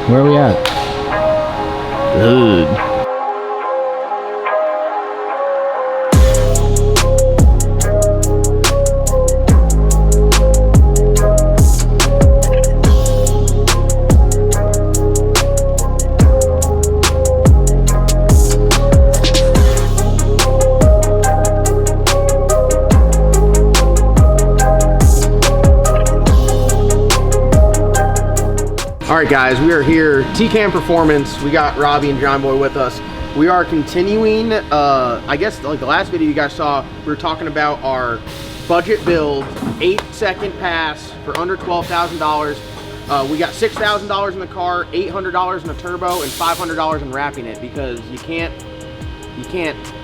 Where are we at? Good. All right, guys, we are here, TKM Performance. We got Robbie and John Boy with us. We are continuing, I guess like the last video you guys saw, we were talking about our budget build, 8-second pass for under $12,000. We got $6,000 in the car, $800 in a turbo, and $500 in wrapping it because you can't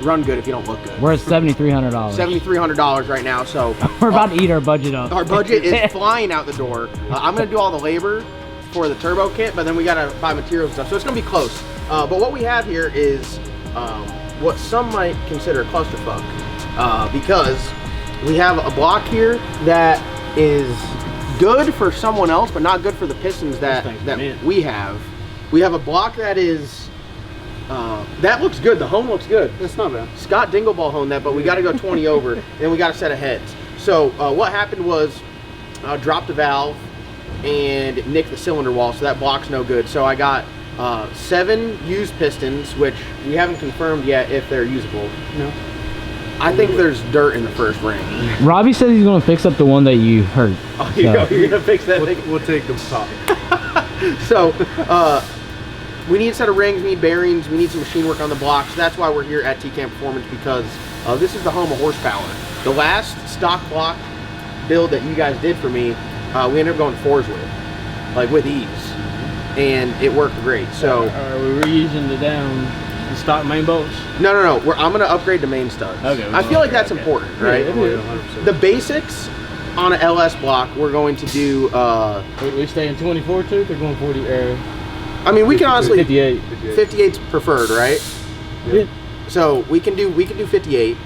run good if you don't look good. We're at $7,300. $7,300 right now, so we're about to eat our budget up. Our budget is flying out the door. I'm gonna do all the labor for the turbo kit, but then we gotta buy materials and stuff, so it's gonna be close. But what we have here is what some might consider a clusterfuck, because we have a block here that is good for someone else, but not good for the pistons that we have. We have a block that is that looks good. The hone looks good. It's not bad. Scott Dingleball honed that, but we got to go 20 over, and then we got a set of heads. So what happened was dropped the valve and nicked the cylinder wall, so that block's no good. So I got 7 used pistons, which we haven't confirmed yet if they're usable. No. I think there's dirt in the first ring. Robbie says he's going to fix up the one that you hurt. Oh, you're going to fix that thing? We'll take the top. So, we need a set of rings, we need bearings, we need some machine work on the block. So that's why we're here at TKM Performance, because this is the home of horsepower. The last stock block build that you guys did for me, we ended up going 4s with ease, and it worked great. So are we reusing the stock main bolts? No. I'm going to upgrade the main studs. Okay. I feel like that's important, right? Yeah, 100%. The basics on an LS block, we're going to do. We stay in 24 tooth or going 40? I mean, we can honestly 58. 58's preferred, right? Yeah. So we can do 58.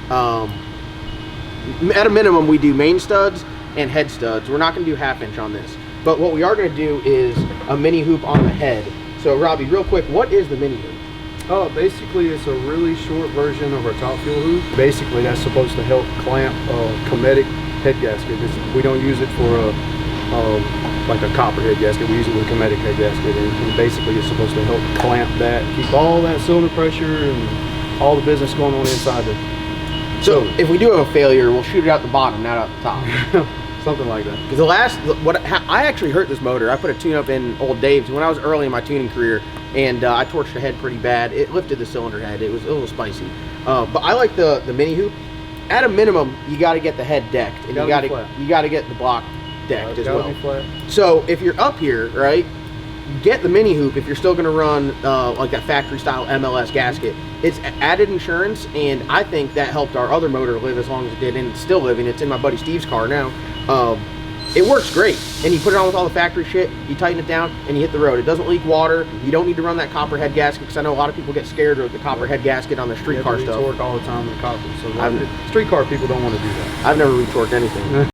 At a minimum, we do main studs and head studs. We're not going to do 1/2 inch on this, but what we are going to do is a mini hoop on the head. So Robbie, real quick, what is the mini hoop? Oh, basically it's a really short version of our top fuel hoop. Basically that's supposed to help clamp a Cometic head gasket. We don't use it for like a copper head gasket. We use it with a Cometic head gasket, and basically it's supposed to help clamp that, keep all that cylinder pressure and all the business going on inside the. So if we do have a failure, we'll shoot it out the bottom, not out the top. Something like that. Because I actually hurt this motor. I put a tune-up in old Dave's when I was early in my tuning career, and I torched the head pretty bad. It lifted the cylinder head. It was a little spicy. But I like the mini hoop. At a minimum, you got to get the head decked, and you got to get the block decked as well. So if you're up here, right, get the mini hoop if you're still going to run like that factory style MLS gasket. It's added insurance, and I think that helped our other motor live as long as it did, and it's still living. It's in my buddy Steve's car now. It works great, and you put it on with all the factory shit, you tighten it down, and you hit the road. It doesn't leak water. You don't need to run that copper head gasket, because I know a lot of people get scared of the copper head gasket on their street car stuff. Torque all the time with copper, so street car people don't want to do that. I've never retorqued anything.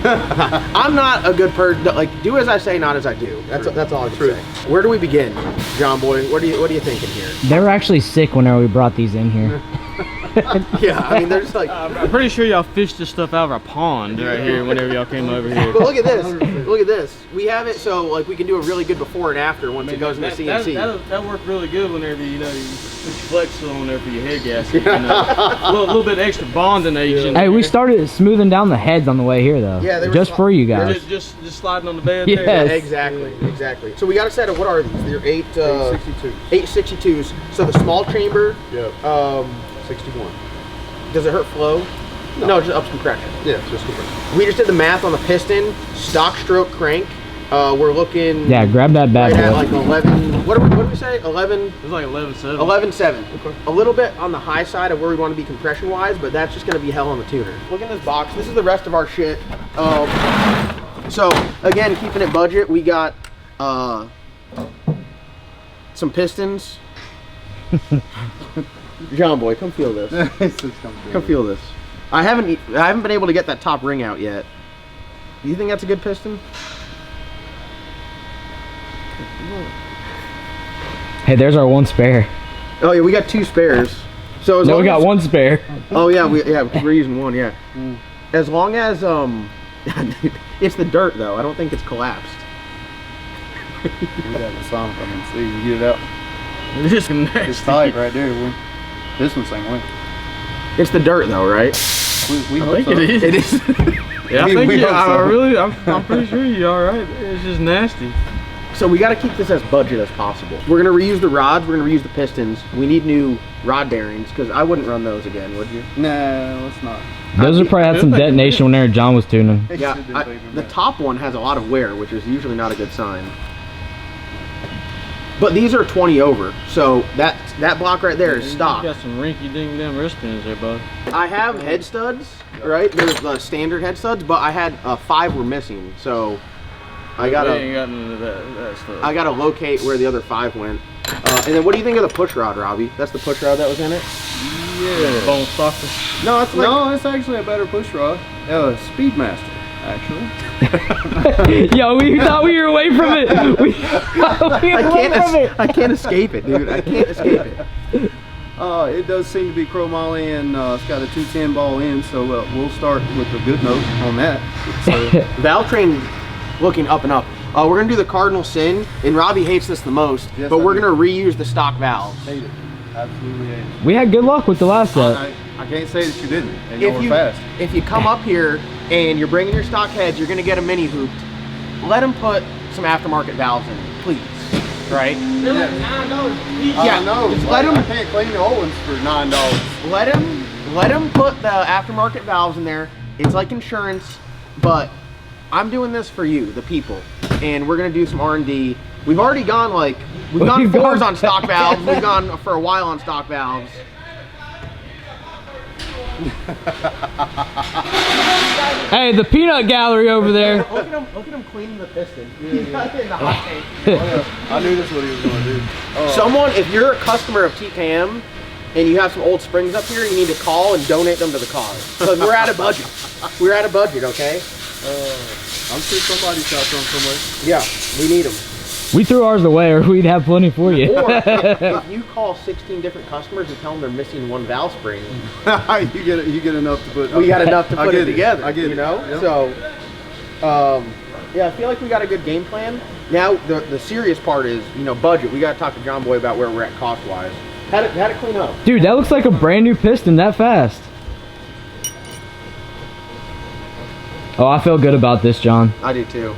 I'm not a good person. Like, do as I say, not as I do. That's all I can say. Where do we begin, John Boy? What are you thinking here? They were actually sick whenever we brought these in here. Yeah, I mean, they're just like. I'm pretty sure y'all fished this stuff out of a pond right here whenever y'all came over here. But look at this. Look at this. We have it so like we can do a really good before and after once it goes into CNC. That worked really good whenever you put your flex on there for your head gasket. A little bit extra bonding agent. Hey, we started smoothing down the heads on the way here though. Yeah, just for you guys. Just sliding on the bed. Yes. There. Yeah, exactly. So we got a set of, what are these? They're 862s. So the small chamber. Yep. 61. Does it hurt flow? No, just ups compression. Yeah, just compression. We just did the math on the piston, stock stroke crank. We're looking. Yeah, grab that bad boy. At like 11. What did we say? 11. It was like 11.7. 11.7. Okay. A little bit on the high side of where we want to be compression wise, but that's just going to be hell on the tuner. Look in this box. This is the rest of our shit. So again, keeping it budget, we got some pistons. John Boy, come feel this. Come feel this. I haven't been able to get that top ring out yet. Do you think that's a good piston? Hey, there's our one spare. Oh yeah, we got 2 spares. So No, we got one spare. Oh yeah, we're using one. Yeah. As long as it's the dirt though. I don't think it's collapsed. We got the Sonic NC. You get it out. It's tight right there. This one's same way. It's the dirt though, right? We I think it is. It is. Yeah, We hope so. I'm pretty sure you're all right. It's just nasty. So we got to keep this as budget as possible. We're gonna reuse the rods. We're gonna reuse the pistons. We need new rod bearings because I wouldn't run those again, would you? No, let's not. Those would probably had some detonation whenever John was tuning. Yeah. The top one has a lot of wear, which is usually not a good sign. But these are 20 over, so that block right there is stock. You got some rinky-dink wristbands there, bud. I have head studs, right? There's the standard head studs, but I had 5 were missing, so I ain't gotta got none of that stuff. I gotta locate where the other 5 went. And then what do you think of the push rod, Robbie? That's the push rod that was in it? Yeah. Bone stalker. No, it's like, No, it's actually a better push rod. Speedmaster, actually. Yo, we thought we were away from it. I can't escape it, dude. I can't escape it. It does seem to be chromoly, and it's got a 210 ball in, so we'll start with a good note on that. So, Valvetrain looking up and up. We're gonna do the cardinal sin, and Robbie hates this the most, Yes, but I we're do. gonna reuse the stock valves. hate it. Absolutely hate it. We had good luck with the last set. I can't say that you didn't, and you were fast. If you come up here and you're bringing your stock heads, you're gonna get a mini hooped. Let them put some aftermarket valves in, please. Right? They're like $9 each. Yeah, I know. just let 'em- I can't clean the old ones for $9. Let them put the aftermarket valves in there. It's like insurance, but I'm doing this for you, the people, and we're gonna do some R&D. We've already gone we've gone 4s on stock valves. We've gone for a while on stock valves. Hey, the peanut gallery over there. Look at him cleaning the piston. He got it in the hot tank. I knew that's what he was going to do. Someone, if you're a customer of TKM and you have some old springs up here, you need to call and donate them to the car. Because we're out of budget. We're out of budget, okay? I'm sure somebody's got some somewhere. Yeah, we need them. We threw ours away, or we'd have plenty for you. Or if you call 16 different customers and tell them they're missing 1 valve spring, you get enough to put. we got enough to put it together. I get it. You know? Yep. So, yeah, I feel like we got a good game plan. Now, the serious part is, budget. We got to talk to John Boy about where we're at cost-wise. How'd it clean up? Dude, that looks like a brand new piston that fast. Oh, I feel good about this, John. I do too.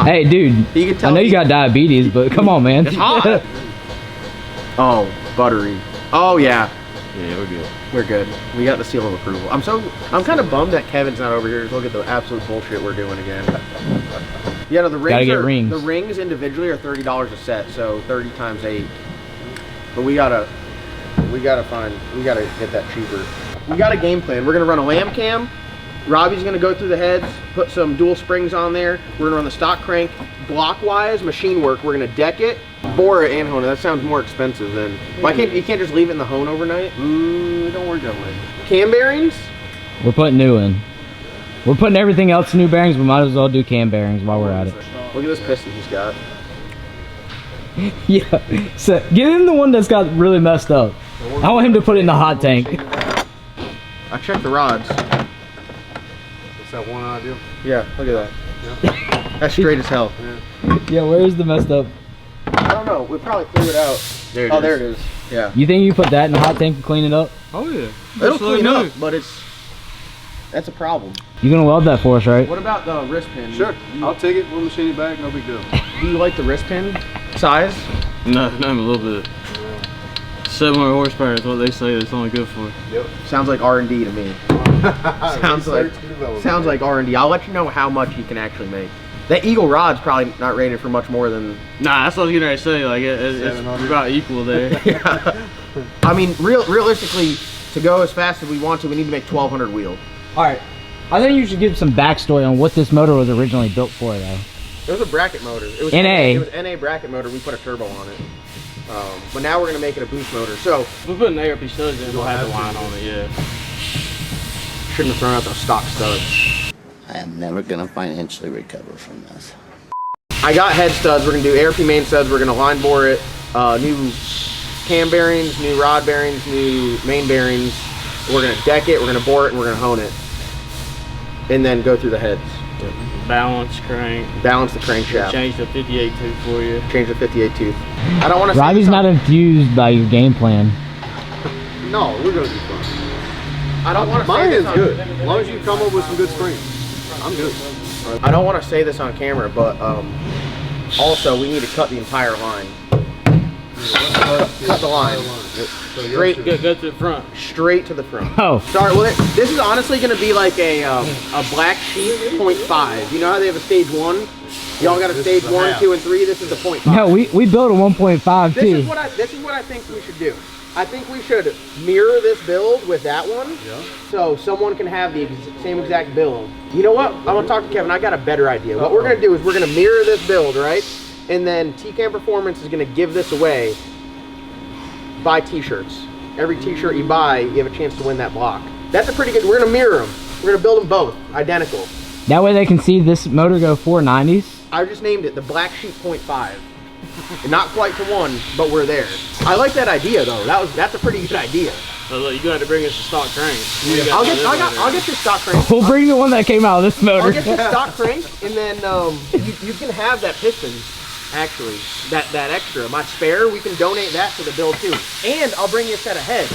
Hey, dude, You can tell I know you got diabetes, but come on, man. It's hot. Oh, buttery. Oh yeah. Yeah, we're good. We're good. We got the seal of approval. I'm kind of bummed that Kevin's not over here to look at the absolute bullshit we're doing again. Yeah, no, the rings Gotta get rings. The rings individually are $30 a set, so 30 times 8. But we gotta get that cheaper. We got a game plan. We're gonna run a lamb cam. Robbie's gonna go through the heads, put some dual springs on there. We're gonna run the stock crank. Block-wise, machine work, we're gonna deck it, bore it, and hone it. That sounds more expensive than. Why can't you just leave it in the hone overnight? Don't work that way. Cam bearings? We're putting new in. We're putting everything else in new bearings. We might as well do cam bearings while we're at it. Look at this piston he's got. Yeah. So get him the one that's got really messed up. I want him to put it in the hot tank. I checked the rods. What's that one idea? Yeah, look at that. Yeah. That's straight as hell. Yeah, where's the messed up? I don't know. We probably threw it out. There it Oh, is. there it is. Yeah. You think you put that in the hot tank and clean it up? Oh yeah. It'll Just let clean me up, know. but that's a problem. You gonna weld that for us, right? What about the wrist pin? Sure. I'll take it. We'll machine it back. No big deal. Do you like the wrist pin size? No, not even a little bit. 700 horsepower is what they say it's only good for. Yep. Sounds like R&D to me. Sounds like R&D. I'll let you know how much you can actually make. That Eagle rod's probably not rated for much more than. Nah, that's what I was getting ready to say. Like it's 700. about equal there. Yeah. I mean, realistically, to go as fast as we want to, we need to make 1,200 wheel. All right. I think you should give some backstory on what this motor was originally built for, though. It was a bracket motor. It was NA. It was NA bracket motor. We put a turbo on it. But now we're gonna make it a boost motor. So If we put an ARP studs in, we'll have the line on it. Yeah. shouldn't have thrown out those stock studs. I am never gonna financially recover from this. I got head studs. We're gonna do ARP main studs. We're gonna line bore it. New cam bearings, new rod bearings, new main bearings. We're gonna deck it. We're gonna bore it, and we're gonna hone it, and then go through the heads. Balance crank. Balance the crankshaft. Change the 58 tooth for you. Change the 58 tooth. I don't want to. Robbie's not infused by your game plan. No, we're gonna be fine. I don't want to. Mine is good. As long as you come up with some good springs, I'm good. I don't want to say this on camera, but also we need to cut the entire line. Cut the line. Straight, Go to the front. straight to the front. Oh. Sorry, well, this is honestly going to be like a black sheep 0.5. You know how they have a stage 1? Y'all got a stage 1, 2, and 3. This is the 0.5. No, we built a 1.5 This too. is what I think we should do. I think we should mirror this build with that one, so someone can have the same exact build. You know what? I'm gonna talk to Kevin. I got a better idea. What we're gonna do is we're gonna mirror this build, right? And then TKM Performance is gonna give this away. Buy T-shirts. Every T-shirt you buy, you have a chance to win that block. That's a pretty good. We're gonna mirror them. We're gonna build them both identical. That way they can see this motor go 490s. I just named it the Black Sheep 0.5. Not quite to 1, but we're there. I like that idea though. That's a pretty good idea. So look, you got to bring us a stock crank. I'll get your stock crank. We'll bring the one that came out of this motor. I'll get your stock crank, and then you can have that piston. Actually, that extra, my spare, we can donate that to the build too. And I'll bring you a set of heads.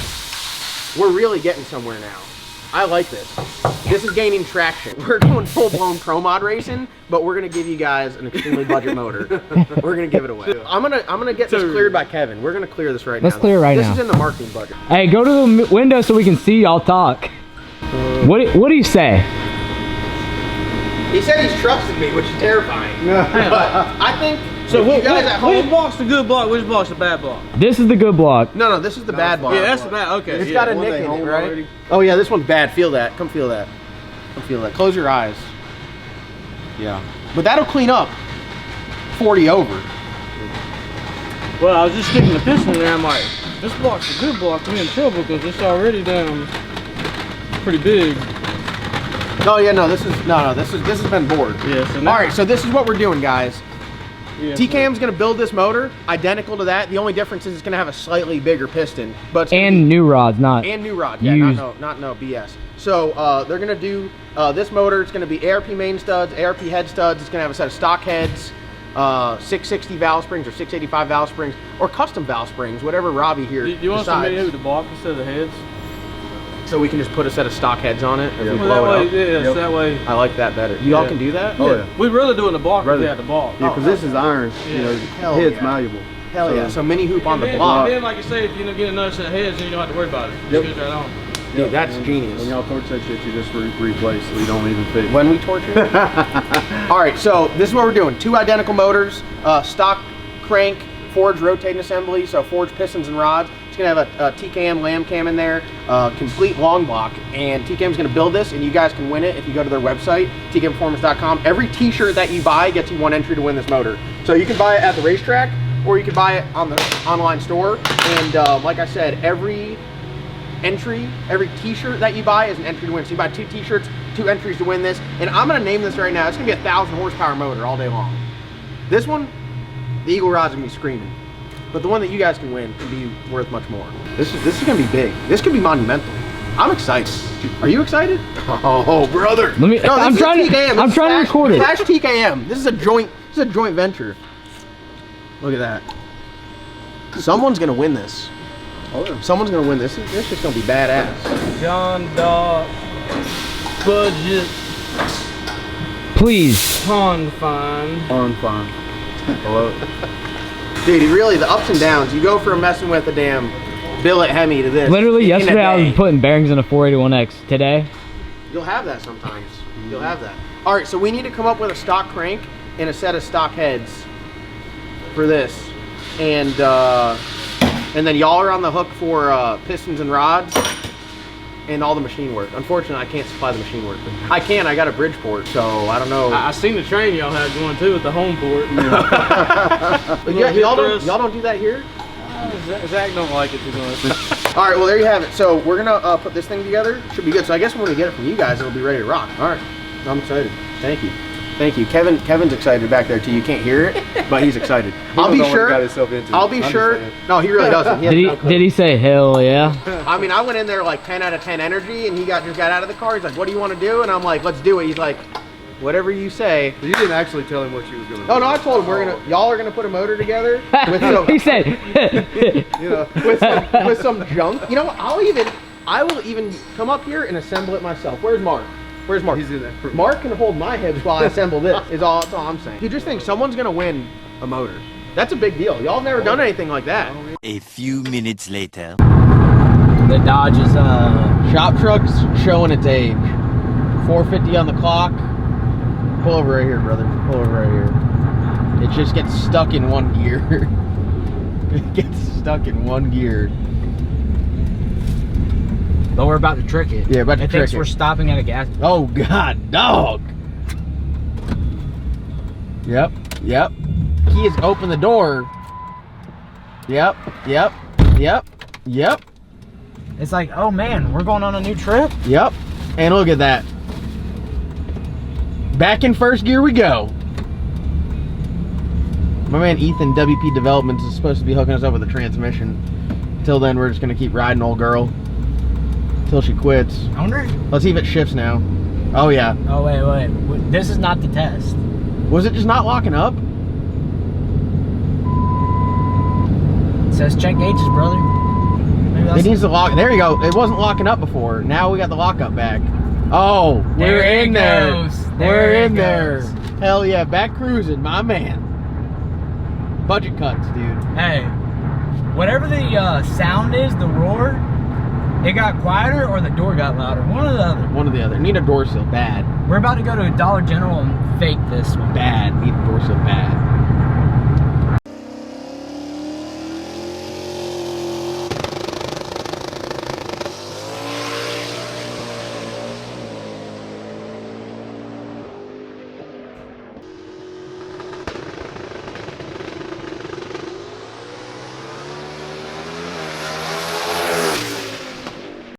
We're really getting somewhere now. I like this. This is gaining traction. We're doing full-blown pro mod racing, but we're gonna give you guys an extremely budget motor. We're gonna give it away. I'm gonna get this cleared by Kevin. We're gonna clear this right now. Let's clear it right now. This is in the marketing budget. Hey, go to the window so we can see y'all talk. What do you say? He said he's trusted me, which is terrifying. But I think So you guys at home. which block's the good block? Which block's the bad block? This is the good block. No, this is the bad block. Yeah, that's the bad. Okay. It's yeah. got a nick in it, right? Oh yeah, this one's bad. Feel that. Come feel that. Come feel that. Close your eyes. Yeah. But that'll clean up 40 over. Well, I was just sticking the piston in there. I'm like, this block's a good block. I'm in trouble because it's already down pretty big. Oh yeah, no, this has been bored. Yeah. So now, All right, so this is what we're doing, guys. yeah, TKM's gonna build this motor identical to that. The only difference is it's gonna have a slightly bigger piston, but it's gonna And new rods, not. and new rod. Yeah, used. not no BS. So they're gonna do this motor. It's gonna be ARP main studs, ARP head studs. It's gonna have a set of stock heads, 660 valve springs or 685 valve springs, or custom valve springs, whatever Robbie here Do you want somebody decides. who the block instead of the heads? So we can just put a set of stock heads on it if we Well, blow that way, it up. yeah, so that way. I like that better. You all Yeah. can do that? Oh yeah. We'd rather do it in the block if we Rather- had the block. Yeah, because this is iron. You know, Hell head's yeah. malleable. Hell yeah. So mini hoop on the And block. then, like I say, if you don't get another set of heads, then you don't have to worry about it. Yep. Just goes right on. Dude, that's When genius. y'all torch that shit, you just replace, so you don't even fix. When we torture it? All right, so this is what we're doing. 2 identical motors, stock crank, forged rotating assembly, so forged pistons and rods. It's gonna have a TKM lamb cam in there, complete long block, and TKM's gonna build this, and you guys can win it if you go to their website, tkmperformance.com. Every t-shirt that you buy gets you 1 entry to win this motor. So you can buy it at the racetrack, or you can buy it on the online store, and like I said, every t-shirt that you buy is an entry to win. So you buy 2 t-shirts, 2 entries to win this. And I'm gonna name this right now. It's gonna be a 1,000 horsepower motor all day long. This one, the Eagle rod's gonna be screaming. But the one that you guys can win can be worth much more. This is gonna be big. This could be monumental. I'm excited. Are you excited? Oh, brother. Let me. No, I'm this is trying a TKM. to. I'm trying to record it. Slash TKM. This is a joint venture. Look at that. Someone's gonna win this. Oh, yeah. Someone's gonna win this. This is just gonna be badass. John Dock, budget, Please. confine. On fine. Hello. Dude, really, the ups and downs. You go from messing with a damn billet Hemi to this. Literally in a yesterday I was day. putting bearings in a 481X. Today, You'll have that sometimes. You'll have that. All right, so we need to come up with a stock crank and a set of stock heads for this, and then y'all are on the hook for pistons and rods and all the machine work. Unfortunately, I can't supply the machine work. I can. I got a Bridgeport, so I don't know. I seen the train y'all had going too at the home port. But y'all don't do that here. Zach don't like it too much. All right, well there you have it. So we're gonna put this thing together. Should be good. So I guess when we get it from you guys, it'll be ready to rock. All right. I'm excited. Thank you. Thank you. Kevin's excited back there too. You can't hear it, but he's excited. I'll be sure. I'll be sure. No, he really doesn't. Did he say hell yeah? I mean, I went in there like 10 out of 10 energy, and he just got out of the car. He's like, "What do you want to do?" And I'm like, "Let's do it." He's like, "Whatever you say." You didn't actually tell him what you was gonna do. Oh no, I told him y'all are gonna put a motor together with some, He said, You know, with some junk. You know what? I will even come up here and assemble it myself. Where's Mark? Where's Mark? he's in there. Mark can hold my hips while I assemble this. That's all I'm saying. You just think someone's gonna win a motor. That's a big deal. Y'all have never done anything like that. A few minutes later. the Dodge is Shop truck's showing its age. 450 on the clock. Pull over right here, brother. Pull over right here. It just gets stuck in one gear. It gets stuck in one gear. But we're about to trick it. Yeah, about to it trick thinks it. we're stopping at a gas. Oh God, dog. Yep, yep. Key is open the door. Yep, yep, yep, yep, It's like, oh man, we're going on a new trip. yep. And look at that. Back in first gear we go. My man Ethan, WP Developments, is supposed to be hooking us up with a transmission. Until then, we're just gonna keep riding old girl. Till she quits. I wonder. Let's see if it shifts now. Oh yeah. Oh wait. This is not the test. Was it just not locking up? It says check gauges, brother. Maybe It that's needs to lock. There you go. It wasn't locking up before. Now we got the lockup back. Oh, we're There in it there. goes. We're There in it there. goes. Hell yeah, back cruising, my man. Budget cuts, dude. Hey, whatever the sound is, the roar, it got quieter or the door got louder. One or the other. One or the other. Need a door sill, bad. We're about to go to a Dollar General and fake this one. Bad. Need